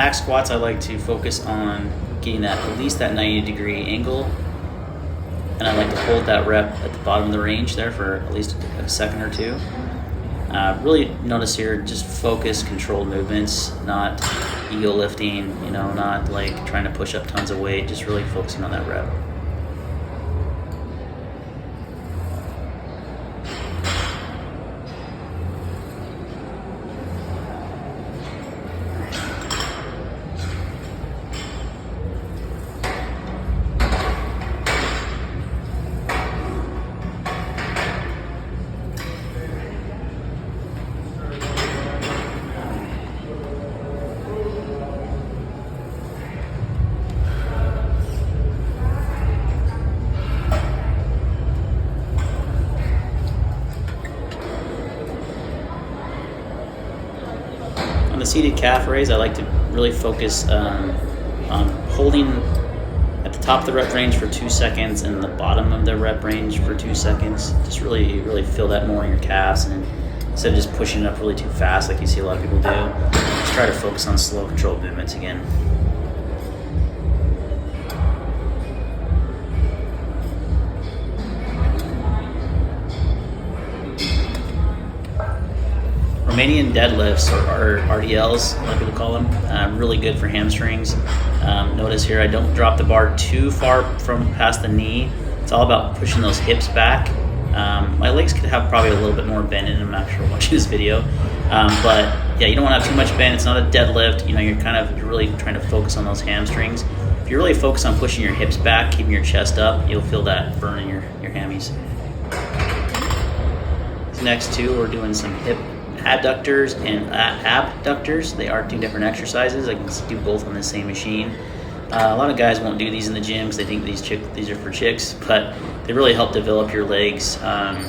hack squats, I like to focus on getting at least that 90-degree angle, and I like to hold that rep at the bottom of the range there for at least a second or two. Really notice here, just focus, controlled movements, not ego lifting, not like trying to push up tons of weight, just really focusing on that rep. On the seated calf raise, I like to really focus on holding at the top of the rep range for 2 seconds and the bottom of the rep range for 2 seconds. Just really feel that more in your calves, and instead of just pushing it up really too fast like you see a lot of people do, just try to focus on slow, controlled movements again. Romanian deadlifts, or RDLs, a lot of people call them, really good for hamstrings. Notice here I don't drop the bar too far from past the knee. It's all about pushing those hips back. My legs could have probably a little bit more bend in them after watching this video. But yeah, you don't want to have too much bend. It's not a deadlift. You're really trying to focus on those hamstrings. If you really focus on pushing your hips back, keeping your chest up, you'll feel that burn in your hammies. These next two, we're doing some hip adductors and abductors. They are two different exercises. I can do both on the same machine. A lot of guys won't do these in the gym because they think these are for chicks, but they really help develop your legs, and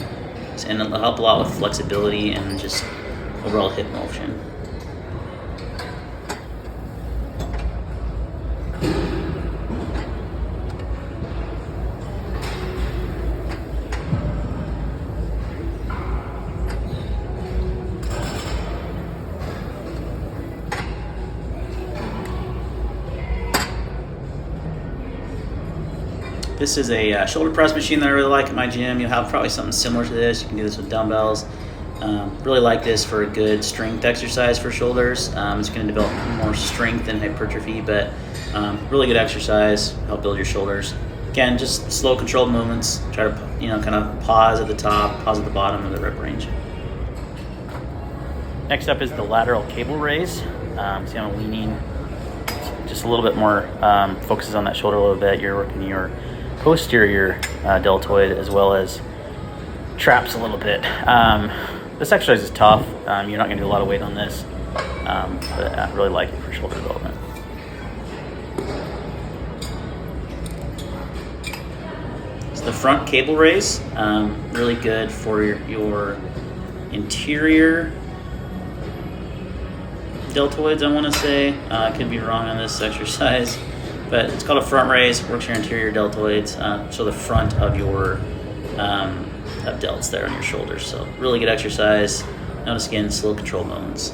it'll help a lot with flexibility and just overall hip motion. This is a shoulder press machine that I really like at my gym. You'll have probably something similar to this. You can do this with dumbbells. Really like this for a good strength exercise for shoulders. It's going to develop more strength and hypertrophy, but really good exercise, help build your shoulders. Again, just slow, controlled movements. Try to kind of pause at the top, pause at the bottom of the rep range. Next up is the lateral cable raise. See, I'm leaning just a little bit more, focuses on that shoulder a little bit. You're working your posterior deltoid as well as traps a little bit. This exercise is tough. You're not going to do a lot of weight on this, but I really like it for shoulder development. So the front cable raise, really good for your interior deltoids, I want to say. I could be wrong on this exercise, but it's called a front raise. Works your interior deltoids, so the front of your delts there on your shoulders. So really good exercise. Notice again, slow, controlled movements.